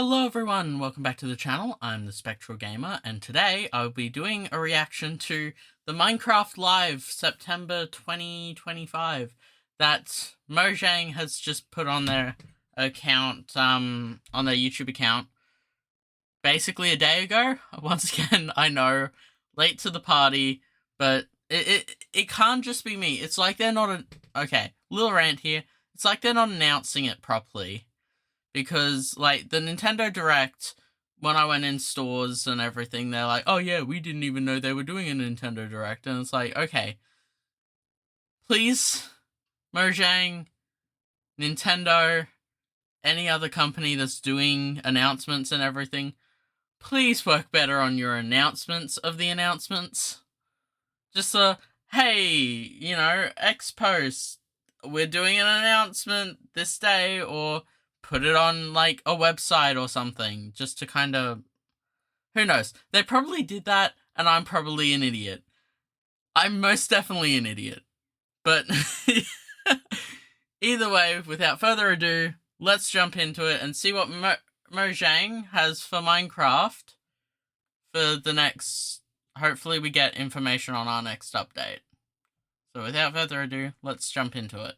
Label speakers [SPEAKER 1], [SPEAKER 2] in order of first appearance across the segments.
[SPEAKER 1] Hello everyone, welcome back to the channel. I'm the Spectral Gamer, and today I'll be doing a reaction to the Minecraft Live September 2025 that Mojang has just put on their account, on their YouTube account, basically a day ago. Once again, I know, late to the party, but it can't just be me. It's like they're not okay, little rant here. It's like they're not announcing it properly. Because, like, the Nintendo Direct, when I went in stores and everything, they're like, oh yeah, we didn't even know they were doing a Nintendo Direct. And it's like, okay, please, Mojang, Nintendo, any other company that's doing announcements and everything, please work better on your announcements of the announcements. Just hey, X post, we're doing an announcement this day, or put it on, like, a website or something, just to kind of... Who knows? They probably did that, and I'm probably an idiot. I'm most definitely an idiot. But either way, without further ado, let's jump into it and see what Mojang has for Minecraft for the next... Hopefully we get information on our next update. So without further ado, let's jump into it.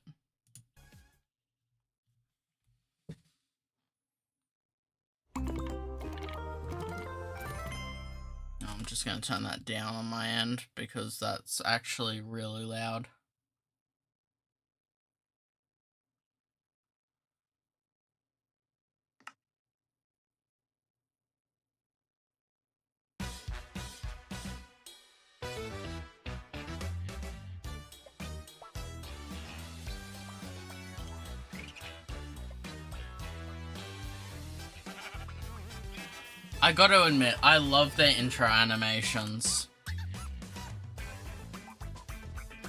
[SPEAKER 1] I'm just going to turn that down on my end because that's actually really loud. I gotta admit, I love their intro animations.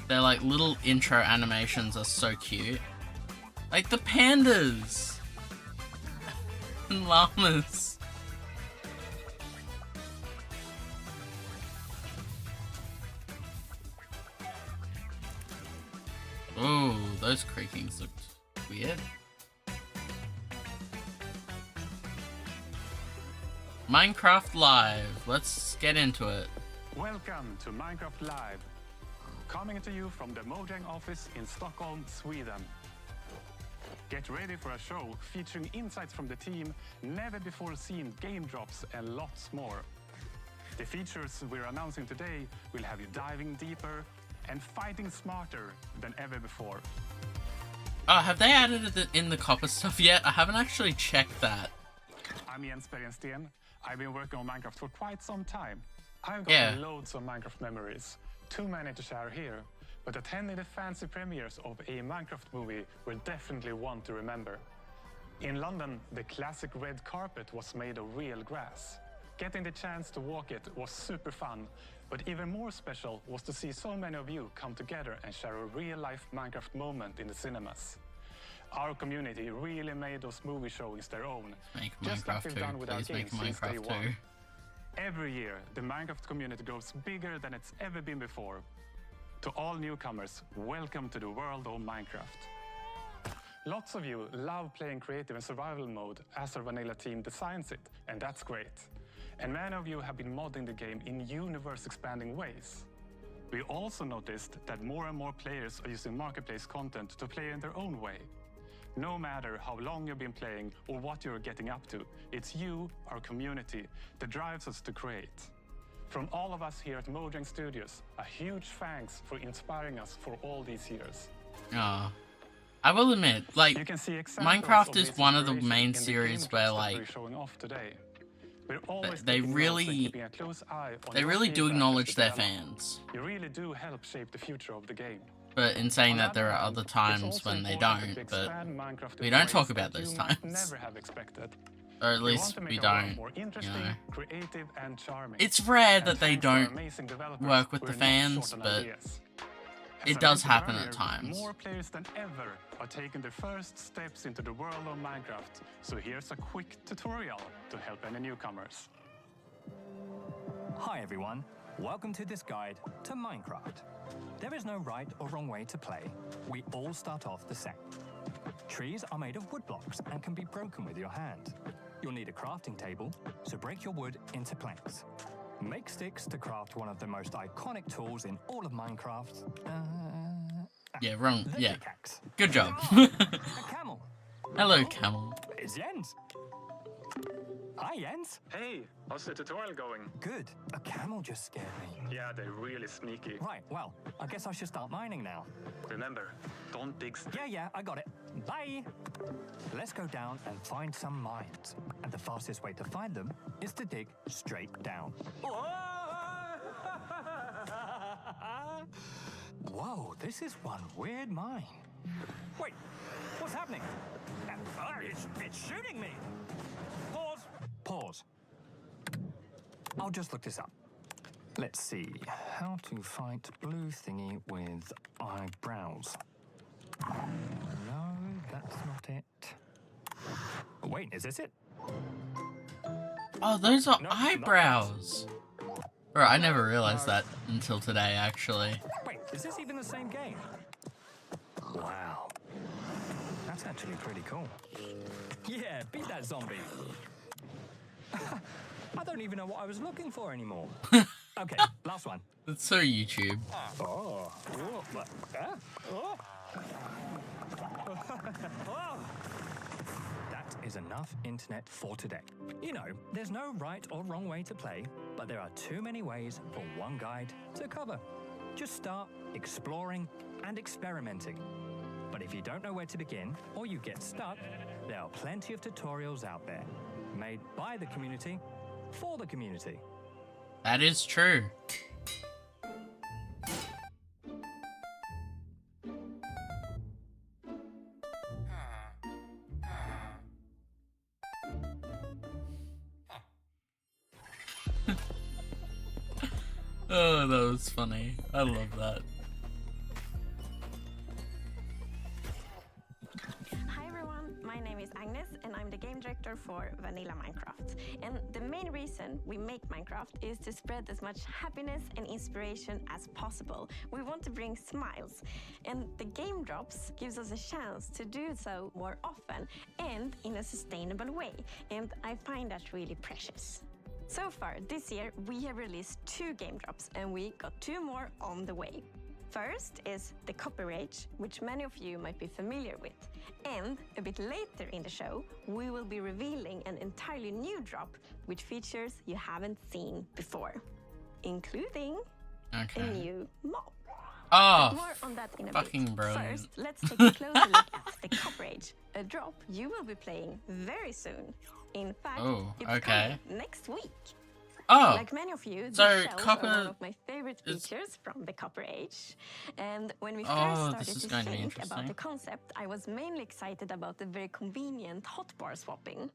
[SPEAKER 1] Their, like, little intro animations are so cute. Like the pandas! And llamas. Ooh, those creakings looked weird. Minecraft Live. Let's get into it.
[SPEAKER 2] Welcome to Minecraft Live. Coming to you from the Mojang office in Stockholm, Sweden. Get ready for a show featuring insights from the team, never before seen game drops, and lots more. The features we're announcing today will have you diving deeper and fighting smarter than ever before.
[SPEAKER 1] Oh, have they added it in the copper stuff yet? I haven't actually checked that.
[SPEAKER 2] I'm Jens Berensten. I've been working on Minecraft for quite some time. I've got loads of Minecraft memories, too many to share here, but attending the fancy premieres of a Minecraft movie were definitely one to remember. In London, the classic red carpet was made of real grass. Getting the chance to walk it was super fun, but even more special was to see so many of you come together and share a real-life Minecraft moment in the cinemas. Our community really made those movie showings their own, just like we've done with our games since day one. Every year, the Minecraft community grows bigger than it's ever been before. To all newcomers, welcome to the world of Minecraft. Lots of you love playing creative and survival mode as our vanilla team designs it, and that's great. And many of you have been modding the game in universe-expanding ways. We also noticed that more and more players are using marketplace content to play in their own way. No matter how long you've been playing or what you're getting up to, it's you, our community, that drives us to create. From all of us here at Mojang Studios, a huge thanks for inspiring us for all these years.
[SPEAKER 1] I will admit, like, Minecraft is one of the main series where, like, they really do acknowledge their fans.
[SPEAKER 2] You really do help shape the future of the game.
[SPEAKER 1] But in saying that, there are other times when they don't, but we don't talk about those times. Or at least we don't, It's rare that they don't work with the fans, but it does happen at times.
[SPEAKER 2] More players than ever are taking their first steps into the world of Minecraft, so here's a quick tutorial to help any newcomers.
[SPEAKER 3] Hi everyone, welcome to this guide to Minecraft. There is no right or wrong way to play. We all start off the same. Trees are made of wood blocks and can be broken with your hand. You'll need a crafting table, so break your wood into planks. Make sticks to craft one of the most iconic tools in all of Minecraft.
[SPEAKER 1] Yeah, wrong.
[SPEAKER 3] The
[SPEAKER 1] Yeah.
[SPEAKER 3] pickaxe.
[SPEAKER 1] Good job.
[SPEAKER 3] A camel.
[SPEAKER 1] Hello, camel.
[SPEAKER 3] It's Jens. Hi, Jens.
[SPEAKER 2] Hey, how's the tutorial going?
[SPEAKER 3] Good. A camel just scared me.
[SPEAKER 2] Yeah, they're really sneaky.
[SPEAKER 3] Right, well, I guess I should start mining now.
[SPEAKER 2] Remember, don't dig
[SPEAKER 3] Yeah, I got it. Bye. Let's go down and find some mines. And the fastest way to find them is to dig straight down. Whoa, this is one weird mine. Wait, what's happening? It's shooting me. Pause. I'll just look this up. Let's see. How to fight blue thingy with eyebrows. No, that's not it. Wait, is this it?
[SPEAKER 1] Oh, those are
[SPEAKER 3] No,
[SPEAKER 1] eyebrows. Bro, I never realized that until today, actually.
[SPEAKER 3] Wait, is this even the same game? Wow. That's actually pretty cool. Yeah, beat that zombie. I don't even know what I was looking for anymore. Okay, last one.
[SPEAKER 1] That's so YouTube.
[SPEAKER 3] Oh. That is enough internet for today. You know, there's no right or wrong way to play, but there are too many ways for one guide to cover. Just start exploring and experimenting. But if you don't know where to begin, or you get stuck, there are plenty of tutorials out there, made by the community, for the community.
[SPEAKER 1] That is true. Oh, that was funny. I love that.
[SPEAKER 4] Hi everyone, my name is Agnes and I'm the game director for Vanilla Minecraft. And the main reason we make Minecraft is to spread as much happiness and inspiration as possible. We want to bring smiles, and the game drops gives us a chance to do so more often and in a sustainable way. And I find that really precious. So far this year we have released 2 game drops and we got 2 more on the way. First is the Copper Age, which many of you might be familiar with. And a bit later in the show, we will be revealing an entirely new drop with features you haven't seen before, including a new mob.
[SPEAKER 1] Oh,
[SPEAKER 4] More on that in a
[SPEAKER 1] fucking
[SPEAKER 4] bit.
[SPEAKER 1] brilliant.
[SPEAKER 4] First, let's take a closer look at the Copper Age, a drop you will be playing very soon. In fact, it's coming next week.
[SPEAKER 1] Oh,
[SPEAKER 4] Like many of you, the
[SPEAKER 1] so
[SPEAKER 4] shells
[SPEAKER 1] Copper
[SPEAKER 4] are one of my favorite
[SPEAKER 1] is-
[SPEAKER 4] features from the Copper Age. And when we first
[SPEAKER 1] Oh,
[SPEAKER 4] started
[SPEAKER 1] this is
[SPEAKER 4] to
[SPEAKER 1] going to be
[SPEAKER 4] think about
[SPEAKER 1] interesting.
[SPEAKER 4] the concept, I was mainly excited about the very convenient hotbar swapping.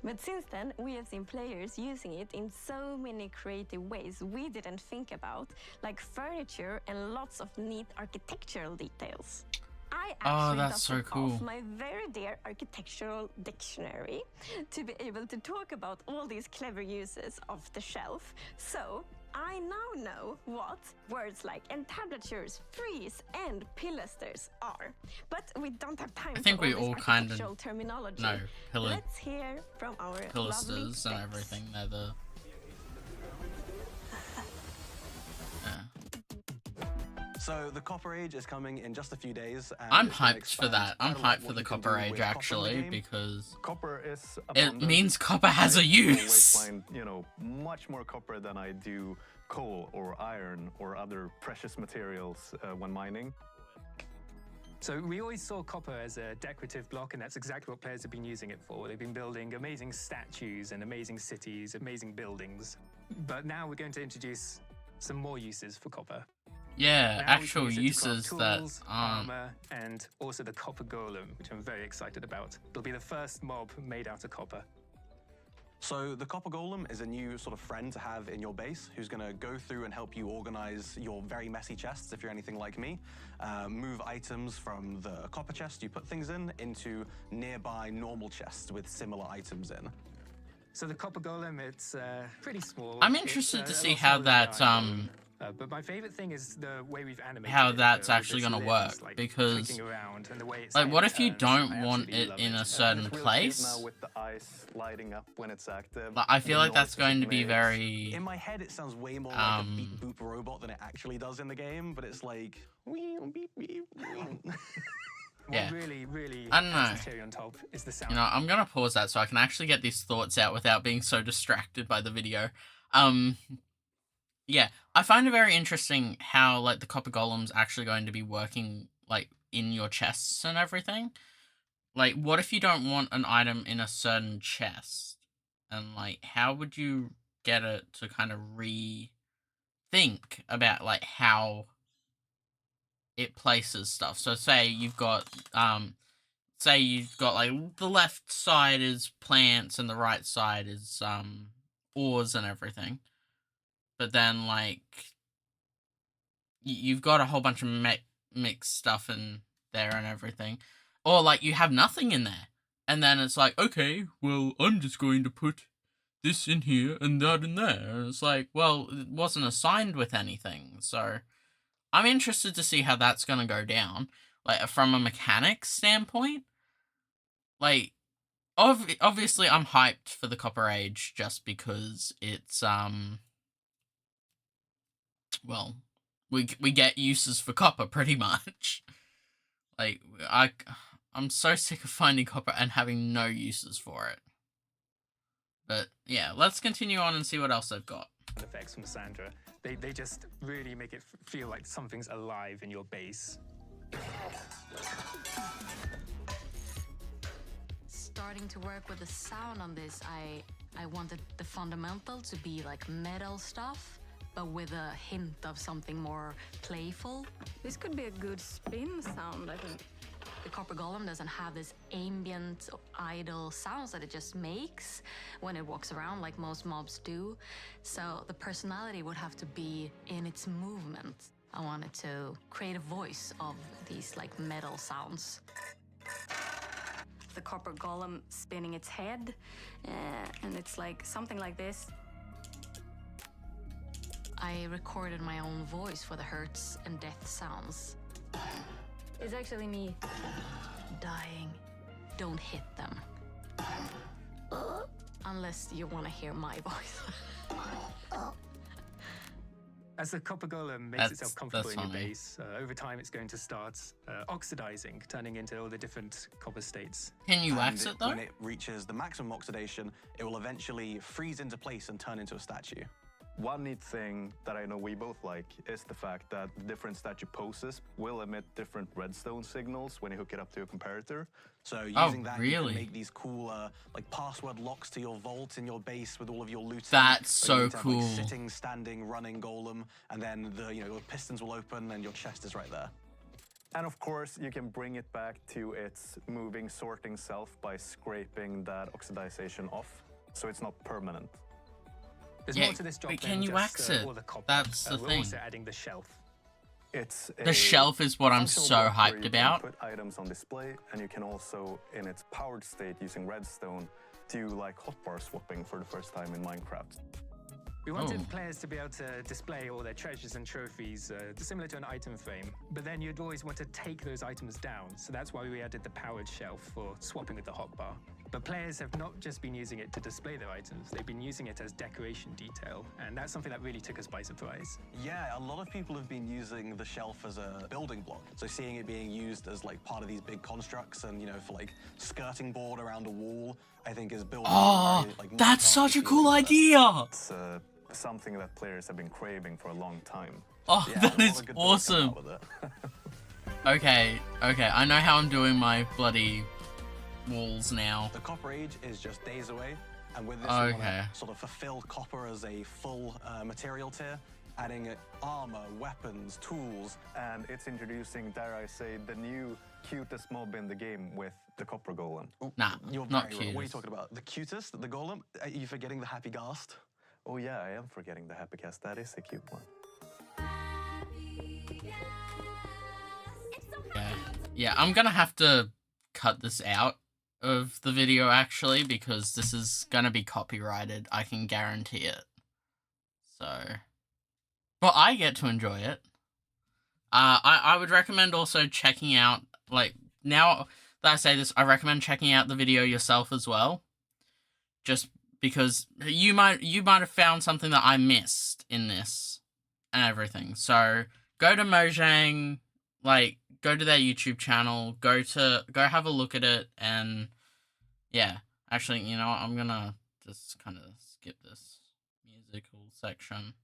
[SPEAKER 4] But since then, we have seen players using it in so many creative ways we didn't think about, like furniture and lots of neat architectural details. I actually
[SPEAKER 1] that's so
[SPEAKER 4] dusted
[SPEAKER 1] cool.
[SPEAKER 4] off my very dear architectural dictionary to be able to talk about all these clever uses of the shelf. So I now know what words like entablatures, frieze, and pilasters are. But we don't have time
[SPEAKER 1] I think
[SPEAKER 4] for
[SPEAKER 1] we
[SPEAKER 4] all this
[SPEAKER 1] all kind of
[SPEAKER 4] architectural terminology.
[SPEAKER 1] know
[SPEAKER 4] Let's hear from our lovely
[SPEAKER 1] pilasters and
[SPEAKER 4] specs.
[SPEAKER 1] everything. They're the
[SPEAKER 5] So the Copper Age is coming in just a few days. And
[SPEAKER 1] I'm
[SPEAKER 5] it's gonna
[SPEAKER 1] hyped for
[SPEAKER 5] expand
[SPEAKER 1] that. I'm
[SPEAKER 5] quite a lot
[SPEAKER 1] hyped for
[SPEAKER 5] what
[SPEAKER 1] the
[SPEAKER 5] you can
[SPEAKER 1] Copper
[SPEAKER 5] do
[SPEAKER 1] Age
[SPEAKER 5] with copper in the
[SPEAKER 1] actually
[SPEAKER 5] game.
[SPEAKER 1] because
[SPEAKER 6] Copper is
[SPEAKER 1] it
[SPEAKER 6] abundant.
[SPEAKER 1] means copper has a
[SPEAKER 6] I always
[SPEAKER 1] use.
[SPEAKER 6] find, much more copper than I do coal or iron or other precious materials when mining.
[SPEAKER 7] So we always saw copper as a decorative block, and that's exactly what players have been using it for. They've been building amazing statues and amazing cities, amazing buildings. But now we're going to introduce some more uses for copper.
[SPEAKER 1] Yeah,
[SPEAKER 7] Now we can
[SPEAKER 1] actual
[SPEAKER 7] use it to craft
[SPEAKER 1] uses that
[SPEAKER 7] tools,
[SPEAKER 1] aren't.
[SPEAKER 7] armor, and also the copper golem, which I'm very excited about. It'll be the first mob made out of copper.
[SPEAKER 5] So the Copper Golem is a new sort of friend to have in your base who's going to go through and help you organize your very messy chests, if you're anything like me. Move items from the copper chest you put things in into nearby normal chests with similar items in.
[SPEAKER 7] So the copper golem, it's pretty small.
[SPEAKER 1] I'm
[SPEAKER 7] It's,
[SPEAKER 1] interested to
[SPEAKER 7] a
[SPEAKER 1] see
[SPEAKER 7] lot
[SPEAKER 1] how
[SPEAKER 7] smaller than
[SPEAKER 1] that
[SPEAKER 7] the iron golem. But my favorite thing is the way we've animated
[SPEAKER 1] how
[SPEAKER 7] it,
[SPEAKER 1] that's
[SPEAKER 7] with
[SPEAKER 1] actually
[SPEAKER 7] its
[SPEAKER 1] going to
[SPEAKER 7] limbs,
[SPEAKER 1] work,
[SPEAKER 7] like,
[SPEAKER 1] because
[SPEAKER 7] clicking around, and the way its
[SPEAKER 1] like, what
[SPEAKER 7] head
[SPEAKER 1] if you
[SPEAKER 7] turns.
[SPEAKER 1] don't
[SPEAKER 7] I
[SPEAKER 1] want
[SPEAKER 7] absolutely
[SPEAKER 1] it
[SPEAKER 7] love
[SPEAKER 1] in a
[SPEAKER 7] it.
[SPEAKER 1] certain
[SPEAKER 6] It's real
[SPEAKER 1] place?
[SPEAKER 6] cute now with the eyes lighting up when it's active.
[SPEAKER 1] Like, I feel
[SPEAKER 6] the
[SPEAKER 1] like that's
[SPEAKER 6] noises it
[SPEAKER 1] going to be
[SPEAKER 6] makes.
[SPEAKER 1] very
[SPEAKER 5] In my head, it sounds way more like a beep boop robot than it actually does in the game, but it's like wee beep beep.
[SPEAKER 1] Yeah.
[SPEAKER 7] What really
[SPEAKER 1] I don't know.
[SPEAKER 7] adds the cherry on top is the sound.
[SPEAKER 1] You know, I'm gonna pause that so I can actually get these thoughts out without being so distracted by the video. Yeah, I find it very interesting how, like, the copper golem's actually going to be working, like, in your chests and everything. Like, what if you don't want an item in a certain chest? And, like, how would you get it to kind of rethink about, like, how it places stuff? So say you've got, like, the left side is plants and the right side is, ores and everything. But then, like, you've got a whole bunch of mixed stuff in there and everything. Or, like, you have nothing in there. And then it's like, okay, well, I'm just going to put this in here and that in there. And it's like, well, it wasn't assigned with anything. So I'm interested to see how that's going to go down. Like, from a mechanics standpoint. Like, obviously I'm hyped for the Copper Age just because it's, well, we get uses for copper pretty much. Like, I'm so sick of finding copper and having no uses for it. But yeah, let's continue on and see what else I've got.
[SPEAKER 7] Effects from Sandra, they just really make it feel like something's alive in your base.
[SPEAKER 8] Starting to work with the sound on this, I wanted the fundamental to be like metal stuff, but with a hint of something more playful.
[SPEAKER 9] This could be a good spin sound, I think.
[SPEAKER 8] The copper golem doesn't have this ambient, idle sounds that it just makes when it walks around like most mobs do. So the personality would have to be in its movement. I wanted to create a voice of these like metal sounds.
[SPEAKER 9] The copper golem spinning its head, and it's like something like this.
[SPEAKER 8] I recorded my own voice for the hurts and death sounds.
[SPEAKER 9] It's actually me.
[SPEAKER 8] Dying. Don't hit them. Unless you want to hear my voice.
[SPEAKER 7] As the copper golem makes itself comfortable in your base, over time it's going to start oxidizing, turning into all the different copper states.
[SPEAKER 1] Can you wax it though?
[SPEAKER 5] When it reaches the maximum oxidation, it will eventually freeze into place and turn into a statue.
[SPEAKER 6] One neat thing that I know we both like is the fact that different statue poses will emit different redstone signals when you hook it up to a comparator.
[SPEAKER 5] So using that, you
[SPEAKER 1] really?
[SPEAKER 5] can make these cool like password locks to your vault in your base with all of your loot.
[SPEAKER 1] That's
[SPEAKER 5] so
[SPEAKER 1] so
[SPEAKER 5] have,
[SPEAKER 1] cool.
[SPEAKER 5] like, sitting, standing, running golem, and then the your pistons will open and your chest is right there.
[SPEAKER 6] And of course, you can bring it back to its moving, sorting self by scraping that oxidization off, so it's not permanent.
[SPEAKER 7] There's
[SPEAKER 1] Yeah,
[SPEAKER 7] more to this job
[SPEAKER 1] but
[SPEAKER 7] than
[SPEAKER 1] can you
[SPEAKER 7] just,
[SPEAKER 1] wax it?
[SPEAKER 7] all the copper.
[SPEAKER 1] That's the
[SPEAKER 7] We're
[SPEAKER 1] thing.
[SPEAKER 7] also adding the shelf.
[SPEAKER 6] It's
[SPEAKER 1] The shelf is what I'm
[SPEAKER 6] functional
[SPEAKER 1] so
[SPEAKER 6] block where
[SPEAKER 1] hyped
[SPEAKER 6] you
[SPEAKER 1] about.
[SPEAKER 6] can put items on display, and you can also, in its powered state using redstone, do like hotbar swapping for the first time in Minecraft.
[SPEAKER 7] We wanted players to be able to display all their treasures and trophies, similar to an item frame, but then you'd always want to take those items down, so that's why we added the powered shelf for swapping with the hotbar. But players have not just been using it to display their items, they've been using it as decoration detail, and that's something that really took us by surprise.
[SPEAKER 5] Yeah, a lot of people have been using the shelf as a building block. So seeing it being used as like part of these big constructs and, for like skirting board around a wall, I think is building.
[SPEAKER 1] Oh,
[SPEAKER 5] very, like,
[SPEAKER 1] that's
[SPEAKER 5] Minecraft
[SPEAKER 1] such a
[SPEAKER 5] feel
[SPEAKER 1] cool
[SPEAKER 5] into that.
[SPEAKER 1] idea.
[SPEAKER 6] It's something that players have been craving for a long time.
[SPEAKER 1] Oh,
[SPEAKER 5] Yeah,
[SPEAKER 1] that
[SPEAKER 5] a lot
[SPEAKER 1] is
[SPEAKER 5] of good builds coming
[SPEAKER 1] awesome.
[SPEAKER 5] out with it.
[SPEAKER 1] Okay, I know how I'm doing my bloody walls now.
[SPEAKER 5] The Copper Age is just days away, and with this, we want
[SPEAKER 1] Okay.
[SPEAKER 5] to sort of fulfill copper as a full material tier, adding armor, weapons, tools.
[SPEAKER 6] And it's introducing, dare I say, the new cutest mob in the game with the copper golem.
[SPEAKER 1] Nah,
[SPEAKER 5] You're
[SPEAKER 1] not
[SPEAKER 5] very wrong. What are you
[SPEAKER 1] cute.
[SPEAKER 5] talking about? The cutest? The golem? Are you forgetting the Happy Ghast?
[SPEAKER 6] Oh yeah, I am forgetting the happy cast. That is a cute one.
[SPEAKER 1] Yeah, I'm gonna have to cut this out of the video actually because this is gonna be copyrighted. I can guarantee it. So Well, I get to enjoy it. I would recommend also checking out, like, now that I say this, I recommend checking out the video yourself as well. Just because you might have found something that I missed in this and everything. So go to Mojang, like, go to their YouTube channel, go have a look at it, and yeah. Actually, you know what, I'm gonna just kind of skip this musical section.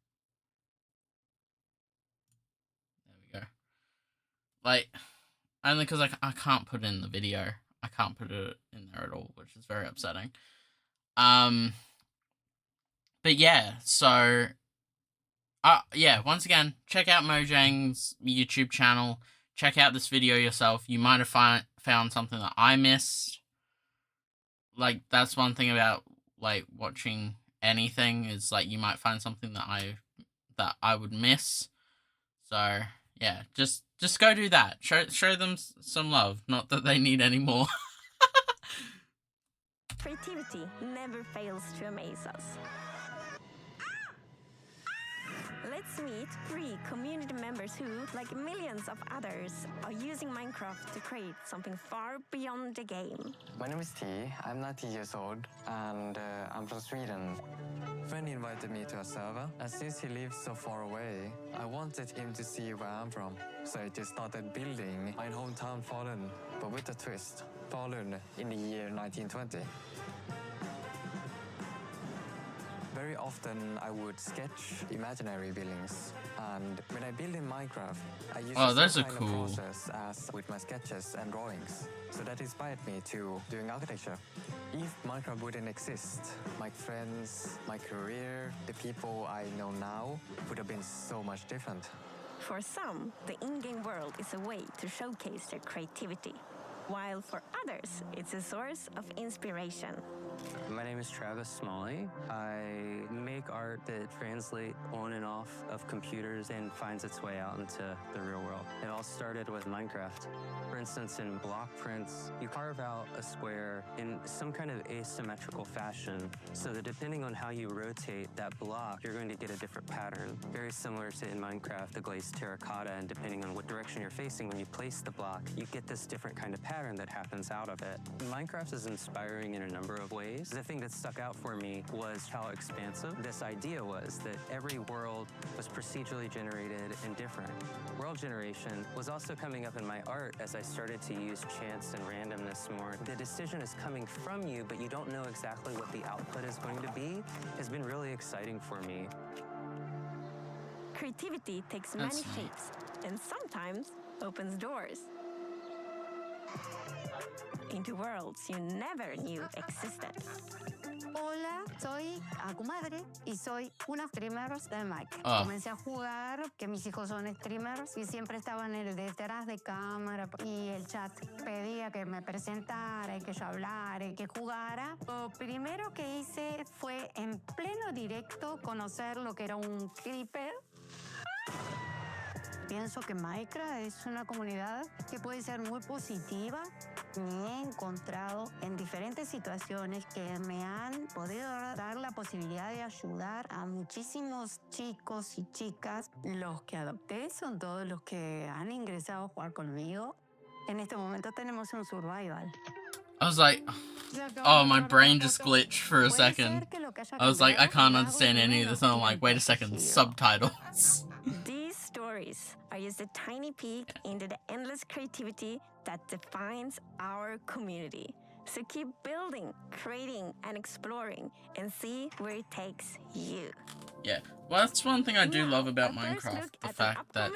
[SPEAKER 1] There we go. Like, only because I can't put it in the video. I can't put it in there at all, which is very upsetting. But yeah, so yeah, once again, check out Mojang's YouTube channel. Check out this video yourself. You might have found something that I missed. Like, that's one thing about, like, watching anything, is, like, you might find something that I would miss. So, yeah, just go do that. Show them some love. Not that they need any more.
[SPEAKER 4] Creativity never fails to amaze us. Let's meet 3 community members who, like millions of others, are using Minecraft to create something far beyond the game.
[SPEAKER 10] My name is T. I'm 19 years old and I'm from Sweden. A friend invited me to a server, and since he lives so far away, I wanted him to see where I'm from. So I just started building my hometown Falun, but with a twist. Falun in the year 1920. Very often I would sketch imaginary buildings, and when I build in Minecraft, I use the same kind of process as with my sketches and drawings. So that inspired me to doing architecture. If Minecraft wouldn't exist, my friends, my career, the people I know now would have been so much different.
[SPEAKER 4] For some, the in-game world is a way to showcase their creativity, while for others, it's a source of inspiration.
[SPEAKER 11] My name is Travis Smalley. I make art that translates on and off of computers and finds its way out into the real world. It all started with Minecraft. For instance, in block prints, you carve out a square in some kind of asymmetrical fashion, so that depending on how you rotate that block, you're going to get a different pattern. Very similar to in Minecraft, the glazed terracotta, and depending on what direction you're facing when you place the block, you get this different kind of pattern that happens out of it. Minecraft is inspiring in a number of ways. The thing that stuck out for me was how expansive this idea was, that every world was procedurally generated and different. World generation was also coming up in my art as I started to use chance and randomness more. The decision is coming from you, but you don't know exactly what the output is going to be, has been really exciting for me.
[SPEAKER 4] Creativity takes many shapes and sometimes opens doors into worlds you never knew existed.
[SPEAKER 12] Hola, soy Akumadre y soy una streamer de Minecraft. Comencé a jugar, que mis hijos son streamers y siempre estaban en el detrás de cámara y el chat pedía que me presentara y que yo hablara y que jugara. Lo primero que hice fue en pleno directo conocer lo que era un creeper. Pienso que Minecraft es una comunidad que puede ser muy positiva. Me he encontrado en diferentes situaciones que me han podido dar la posibilidad de ayudar a muchísimos chicos y chicas. Los que adopté son todos los que han ingresado a jugar conmigo. En este momento tenemos un survival.
[SPEAKER 1] I was like, oh, my brain just glitched for a second. I was like, I can't understand any of this. And I'm like, wait a second, subtitles.
[SPEAKER 4] These stories are just a tiny peek into the endless creativity that defines our community. So keep building, creating, and exploring, and see where it takes you.
[SPEAKER 1] Yeah, well, that's one thing I do love about Minecraft, the fact that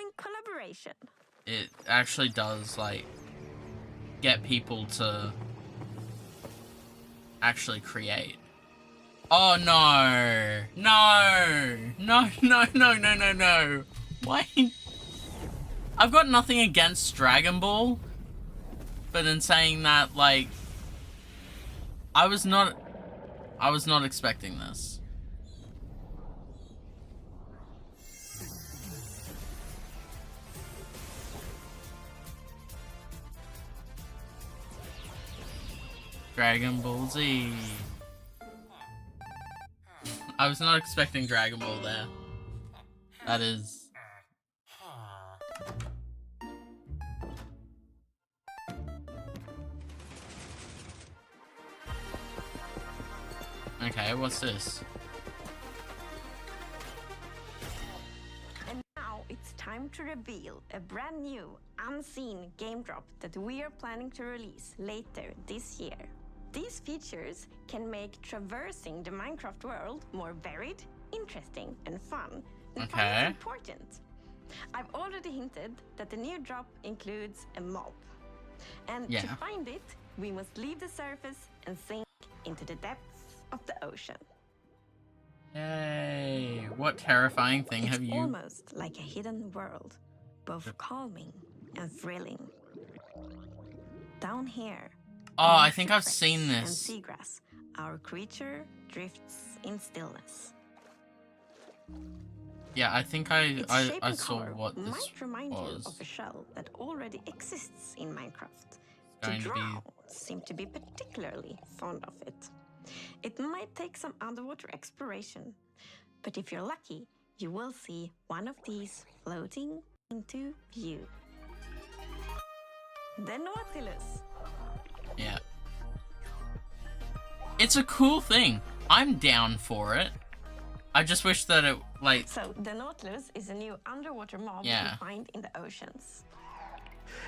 [SPEAKER 1] it actually does, like, get people to actually create. Oh, no! No! No, no, no, no, no, no! Why? I've got nothing against Dragon Ball, but in saying that, like, I was not expecting this. Dragon Ball Z. I was not expecting Dragon Ball there. That is... Okay, what's this?
[SPEAKER 4] And now it's time to reveal a brand new, unseen game drop that we are planning to release later this year. These features can make traversing the Minecraft world more varied, interesting, and fun. And fun is important. I've already hinted that the new drop includes a mob. And to find it, we must leave the surface and sink into the depths of the ocean.
[SPEAKER 1] Yay! What terrifying thing have you...
[SPEAKER 4] It's almost like a hidden world, both calming and thrilling. Down here,
[SPEAKER 1] oh, I think I've seen this.
[SPEAKER 4] And seagrass, our creature drifts in stillness.
[SPEAKER 1] Yeah, I think I saw what this
[SPEAKER 4] might remind
[SPEAKER 1] was.
[SPEAKER 4] You of a shell that already exists in Minecraft. The drow seem to be particularly fond of it. It might take some underwater exploration, but if you're lucky, you will see one of these floating into view. The Nautilus.
[SPEAKER 1] Yeah. It's a cool thing. I'm down for it. I just wish that it, like...
[SPEAKER 4] So, the Nautilus is a new underwater mob you find in the oceans.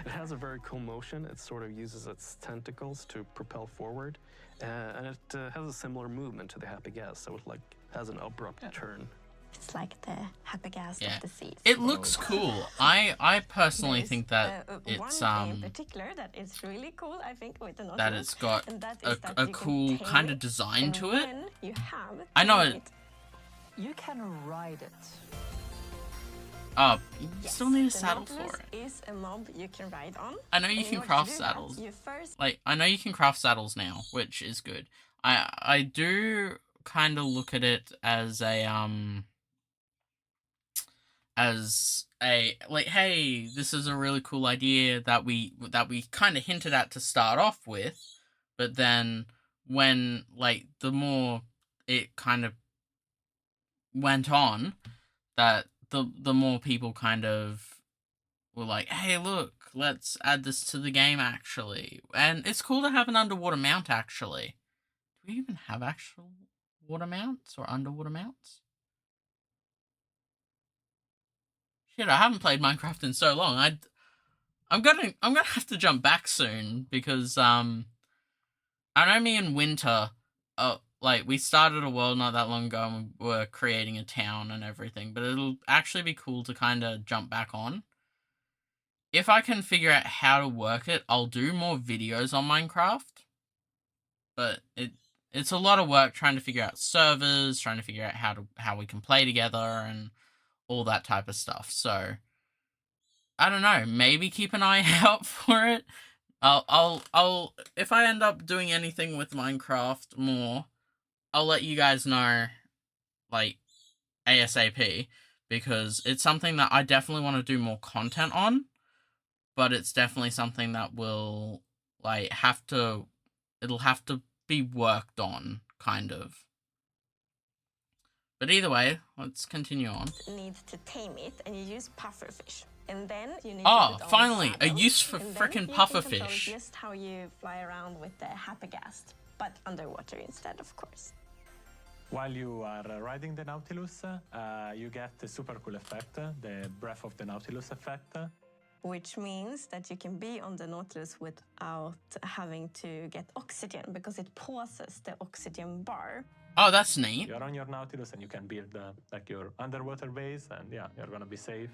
[SPEAKER 13] It has a very cool motion. It sort of uses its tentacles to propel forward. And it has a similar movement to the Happy Gas, so it like has an abrupt turn.
[SPEAKER 4] It's like the Happy Gas of the seas.
[SPEAKER 1] It looks cool. I personally think that it's
[SPEAKER 4] one in particular that is really cool. I think with the Nautilus,
[SPEAKER 1] that it's got a cool kind of design to it.
[SPEAKER 4] You have
[SPEAKER 1] I know it.
[SPEAKER 14] You can ride it.
[SPEAKER 1] Oh, you still need a saddle for it.
[SPEAKER 4] Is a mob you can ride on.
[SPEAKER 1] I know you can craft saddles. Like, I know you can craft saddles now, which is good. I do kind of look at it as a like, hey, this is a really cool idea that we kind of hinted at to start off with, but then when like the more it kind of went on, that the more people kind of were like, hey, look, let's add this to the game, actually. And it's cool to have an underwater mount, actually. Do we even have actual water mounts or underwater mounts? Shit, I haven't played Minecraft in so long. I'm gonna have to jump back soon, because I know me and Winter, like, we started a world not that long ago and we were creating a town and everything, but it'll actually be cool to kind of jump back on. If I can figure out how to work it, I'll do more videos on Minecraft. But it's a lot of work trying to figure out servers, trying to figure out how we can play together and all that type of stuff. So I don't know, maybe keep an eye out for it. I'll if I end up doing anything with Minecraft more, I'll let you guys know, like, ASAP, because it's something that I definitely want to do more content on, but it's definitely something that will, like, it'll have to be worked on, kind of. But either way, let's continue on.
[SPEAKER 4] You need to tame it, and you use pufferfish. And then you need
[SPEAKER 1] to
[SPEAKER 4] put
[SPEAKER 1] finally,
[SPEAKER 4] on
[SPEAKER 1] a use for frickin' pufferfish.
[SPEAKER 4] Just how you fly around with the Happy Gas, but underwater instead, of course.
[SPEAKER 2] While you are riding the Nautilus, you get the super cool effect, the Breath of the Nautilus effect.
[SPEAKER 4] Which means that you can be on the Nautilus without having to get oxygen, because it pauses the oxygen bar.
[SPEAKER 1] Oh, that's neat.
[SPEAKER 2] You're on your Nautilus and you can build like your underwater base, and yeah, you're gonna be safe.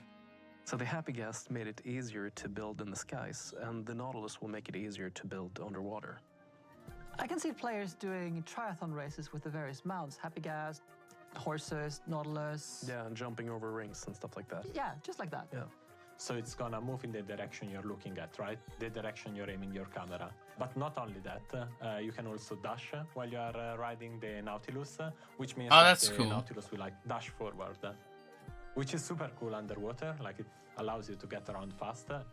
[SPEAKER 13] So the Happy Gas made it easier to build in the skies, and the Nautilus will make it easier to build underwater.
[SPEAKER 14] I can see players doing triathlon races with the various mounts, Happy Gas, horses, Nautilus.
[SPEAKER 13] Yeah, and jumping over rings and stuff like that.
[SPEAKER 14] Yeah, just like that.
[SPEAKER 13] Yeah.
[SPEAKER 2] So it's gonna move in the direction you're looking at, right? The direction you're aiming your camera. But not only that, you can also dash while you are riding the Nautilus, which means that the
[SPEAKER 1] cool.
[SPEAKER 2] Nautilus will like dash forward, which is super cool underwater. Like, it allows you to get around faster.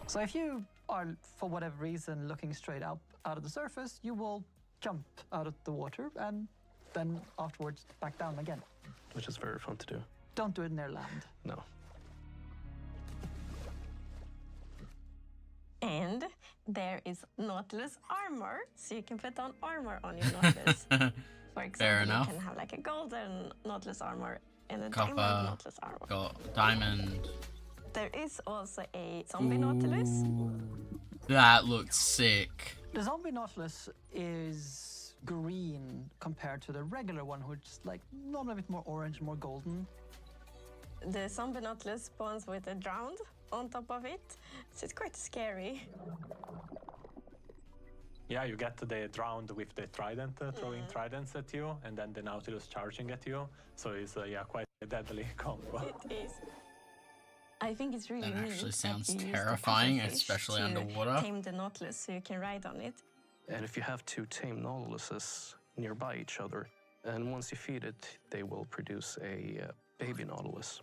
[SPEAKER 14] So if you are, for whatever reason, looking straight out of the surface, you will jump out of the water and then afterwards back down again.
[SPEAKER 13] Which is very fun to do.
[SPEAKER 14] Don't do it in their land.
[SPEAKER 13] No.
[SPEAKER 4] And there is Nautilus armor, so you can put on armor on your Nautilus. For example, you can have like a golden Nautilus armor and a diamond Nautilus armor.
[SPEAKER 1] Got diamond.
[SPEAKER 4] There is also a zombie Nautilus.
[SPEAKER 1] That looks sick.
[SPEAKER 14] The zombie Nautilus is green compared to the regular one, which is like normally a bit more orange, more golden.
[SPEAKER 4] The zombie Nautilus spawns with a drowned on top of it, so it's quite scary.
[SPEAKER 2] Yeah, you get the drowned with the trident throwing tridents at you, and then the Nautilus charging at you. So it's quite a deadly combo.
[SPEAKER 4] It is. I think it's really
[SPEAKER 1] That
[SPEAKER 4] neat
[SPEAKER 1] actually
[SPEAKER 4] that
[SPEAKER 1] sounds
[SPEAKER 4] you use the
[SPEAKER 1] terrifying,
[SPEAKER 4] pufferfish
[SPEAKER 1] especially
[SPEAKER 4] to
[SPEAKER 1] underwater.
[SPEAKER 4] Tame the Nautilus so you can ride on it.
[SPEAKER 13] And if you have two tame Nautiluses nearby each other, and once you feed it, they will produce a baby Nautilus.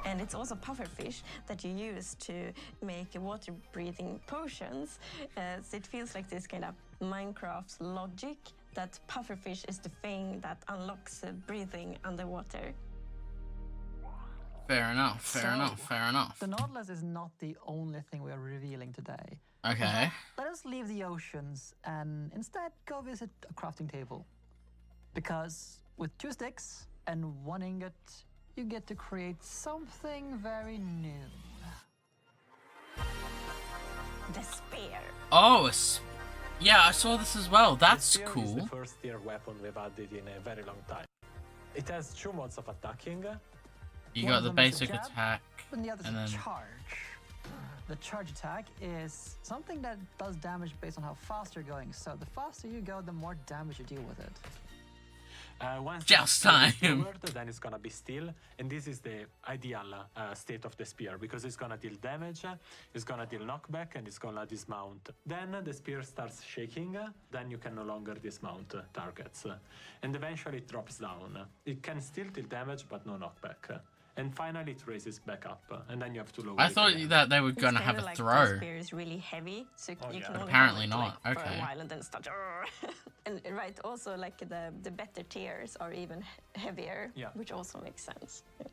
[SPEAKER 4] And it's also pufferfish that you use to make water-breathing potions. So it feels like this kind of Minecraft logic that pufferfish is the thing that unlocks breathing underwater.
[SPEAKER 1] Fair enough, fair enough.
[SPEAKER 14] The Nautilus is not the only thing we are revealing today.
[SPEAKER 1] Okay.
[SPEAKER 14] Let us leave the oceans and instead go visit a crafting table. Because with 2 sticks and 1 ingot, you get to create something very new.
[SPEAKER 4] The spear.
[SPEAKER 1] Oh, yeah, I saw this as well. That's
[SPEAKER 2] The spear
[SPEAKER 1] cool.
[SPEAKER 2] is the first tier weapon we've added in a very long time. It has 2 modes of attacking.
[SPEAKER 1] You
[SPEAKER 14] One
[SPEAKER 1] got
[SPEAKER 14] of
[SPEAKER 1] the
[SPEAKER 14] them is a
[SPEAKER 1] basic
[SPEAKER 14] jab,
[SPEAKER 1] attack,
[SPEAKER 14] and the other is
[SPEAKER 1] and
[SPEAKER 14] a
[SPEAKER 1] then
[SPEAKER 14] charge. The charge attack is something that does damage based on how fast you're going. So the faster you go, the more damage you deal with it.
[SPEAKER 2] Once
[SPEAKER 1] Joust
[SPEAKER 2] the spear is
[SPEAKER 1] time.
[SPEAKER 2] lowered, then it's gonna be still, and this is the ideal state of the spear because it's gonna deal damage, it's gonna deal knockback, and it's gonna dismount. Then the spear starts shaking, then you can no longer dismount targets, and eventually it drops down. It can still deal damage, but no knockback. And finally it raises back up, and then you have to lower
[SPEAKER 1] I
[SPEAKER 2] it
[SPEAKER 1] thought
[SPEAKER 2] again.
[SPEAKER 1] that they were
[SPEAKER 4] It's
[SPEAKER 1] gonna
[SPEAKER 4] kinda
[SPEAKER 1] have a
[SPEAKER 4] like
[SPEAKER 1] throw.
[SPEAKER 4] The spear is really heavy, so you can only
[SPEAKER 1] Apparently
[SPEAKER 4] hold it,
[SPEAKER 1] not.
[SPEAKER 4] like, for
[SPEAKER 1] Okay.
[SPEAKER 4] a while and then start. And right, also like the better tiers are even heavier,
[SPEAKER 2] Yeah.
[SPEAKER 4] which also makes sense. Yeah.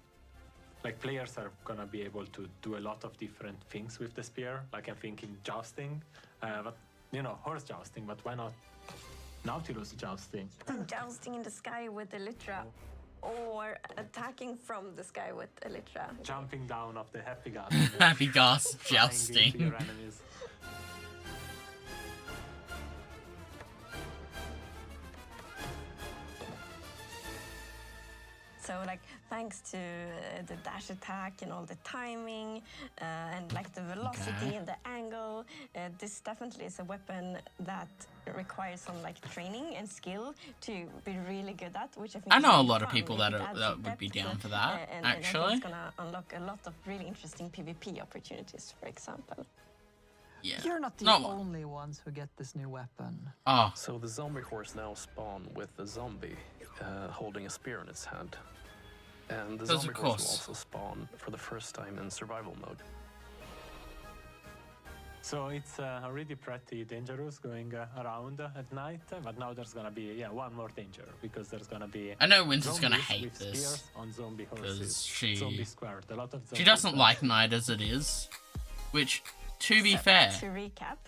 [SPEAKER 2] Like players are gonna be able to do a lot of different things with the spear. Like I'm thinking jousting, but horse jousting. But why not Nautilus jousting?
[SPEAKER 4] Jousting in the sky with Elytra, or attacking from the sky with Elytra.
[SPEAKER 2] Jumping down off the happy gas.
[SPEAKER 1] Happy gas
[SPEAKER 2] Flying into
[SPEAKER 1] jousting.
[SPEAKER 2] your enemies.
[SPEAKER 4] So like thanks to the dash attack and all the timing and like the velocity and the angle, this definitely is a weapon that requires some like training and skill to be really good at, which I think
[SPEAKER 1] I
[SPEAKER 4] is
[SPEAKER 1] know a
[SPEAKER 4] really
[SPEAKER 1] lot of
[SPEAKER 4] fun.
[SPEAKER 1] people
[SPEAKER 4] It
[SPEAKER 1] that
[SPEAKER 4] adds
[SPEAKER 1] would be
[SPEAKER 4] depth,
[SPEAKER 1] down for that,
[SPEAKER 4] and I think
[SPEAKER 1] actually.
[SPEAKER 4] it's gonna unlock a lot of really interesting PvP opportunities, for example.
[SPEAKER 1] Yeah.
[SPEAKER 14] You're not the
[SPEAKER 1] No.
[SPEAKER 14] only ones who get this new weapon.
[SPEAKER 1] Oh.
[SPEAKER 13] So the zombie horse now spawn with the zombie holding a spear in its hand. And the
[SPEAKER 1] Because
[SPEAKER 13] zombie
[SPEAKER 1] of
[SPEAKER 13] horse will
[SPEAKER 1] course.
[SPEAKER 13] also spawn for the first time in survival mode.
[SPEAKER 2] So it's already pretty dangerous going around at night, but now there's gonna be one more danger because there's gonna be.
[SPEAKER 1] I know Winter's gonna
[SPEAKER 2] zombies
[SPEAKER 1] hate
[SPEAKER 2] with
[SPEAKER 1] this,
[SPEAKER 2] spears on zombie horses.
[SPEAKER 1] because she
[SPEAKER 2] Zombie squared. A lot of
[SPEAKER 1] she
[SPEAKER 2] zombies
[SPEAKER 1] doesn't
[SPEAKER 2] squared.
[SPEAKER 1] like night as it is, which, to be
[SPEAKER 4] So,
[SPEAKER 1] fair,
[SPEAKER 4] to recap,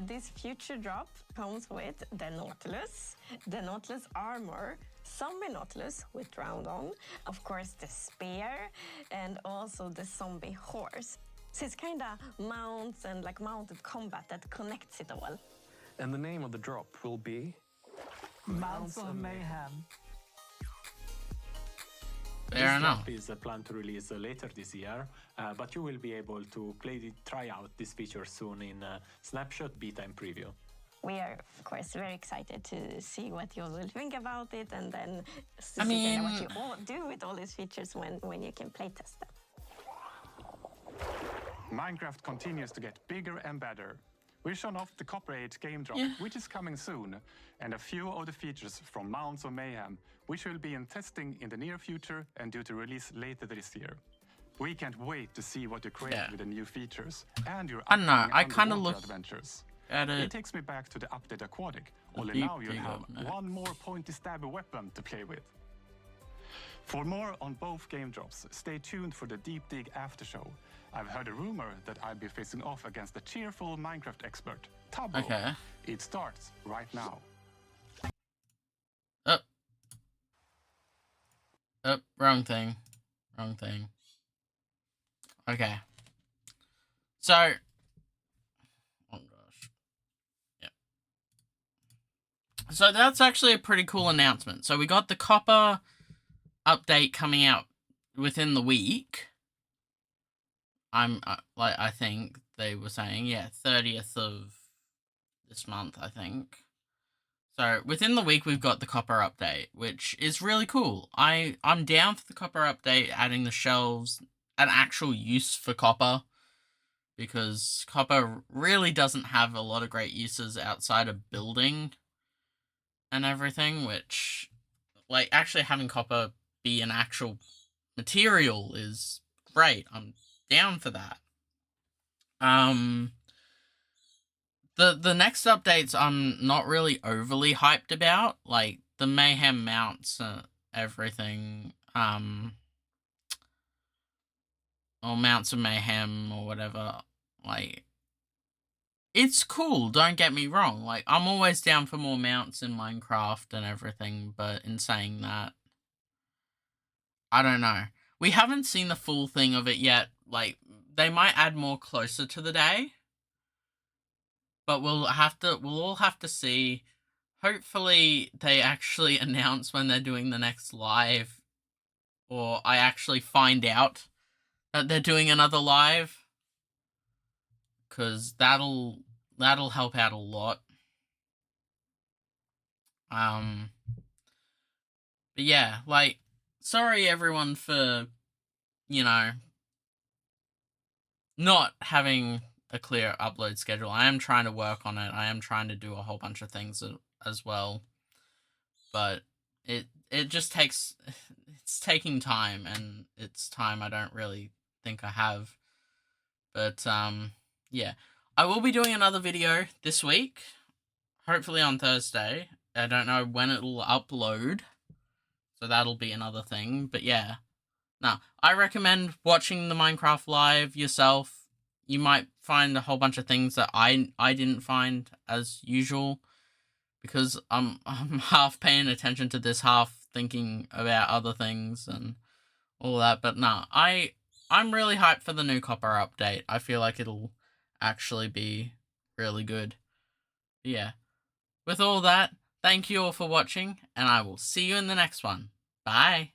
[SPEAKER 4] this future drop comes with the Nautilus armor, zombie Nautilus with round on, of course the spear, and also the zombie horse. So it's kind of mounts and like mounted combat that connects it all.
[SPEAKER 13] And the name of the drop will be
[SPEAKER 14] Mounts of Mayhem.
[SPEAKER 1] fair
[SPEAKER 2] This
[SPEAKER 1] enough.
[SPEAKER 2] drop is planned to release later this year, but you will be able to try out this feature soon in Snapshot Beta and Preview.
[SPEAKER 4] We are, of course, very excited to see what you all will think about it, and then see
[SPEAKER 1] I mean-
[SPEAKER 4] what you all do with all these features when you can playtest them.
[SPEAKER 2] Minecraft continues to get bigger and better. We've shown off the Copper 8 game drop, which is coming soon, and a few of the features from Mounts of Mayhem, which will be in testing in the near future and due to release later this year. We can't wait to see what you create with the new features and your
[SPEAKER 1] I don't know,
[SPEAKER 2] upcoming
[SPEAKER 1] I kinda
[SPEAKER 2] underwater
[SPEAKER 1] look-
[SPEAKER 2] adventures. It takes me back to the update Aquatic, only now you'll have one more pointy stabby weapon to play with. For more on both game drops, stay tuned for the Deep Dig after show. I've heard a rumor that I'll be facing off against the cheerful Minecraft expert, Tubbo.
[SPEAKER 1] Okay.
[SPEAKER 2] It starts right now.
[SPEAKER 1] Wrong thing. Okay. So, oh gosh. Yep. So that's actually a pretty cool announcement. So we got the Copper update coming out within the week. I think they were saying, 30th of this month, I think. So within the week we've got the Copper update, which is really cool. I'm down for the Copper update, adding the shelves, an actual use for Copper, because Copper really doesn't have a lot of great uses outside of building and everything, which, like, actually having Copper be an actual material is great. I'm down for that. The next updates I'm not really overly hyped about, like the Mayhem mounts and everything, or Mounts of Mayhem or whatever. Like, it's cool, don't get me wrong. Like, I'm always down for more mounts in Minecraft and everything, but in saying that, I don't know. We haven't seen the full thing of it yet. Like, they might add more closer to the day. But we'll all have to see. Hopefully they actually announce when they're doing the next live, or I actually find out that they're doing another live, because that'll help out a lot. But yeah, like, sorry everyone for, not having a clear upload schedule. I am trying to work on it. I am trying to do a whole bunch of things as well. But it just takes, it's taking time, and it's time I don't really think I have. But yeah. I will be doing another video this week, hopefully on Thursday. I don't know when it'll upload, so that'll be another thing. But yeah. Now, I recommend watching the Minecraft live yourself. You might find a whole bunch of things that I didn't find as usual, because I'm half paying attention to this, half thinking about other things and all that. But nah, I'm really hyped for the new Copper update. I feel like it'll actually be really good. Yeah. With all that, thank you all for watching, and I will see you in the next one. Bye.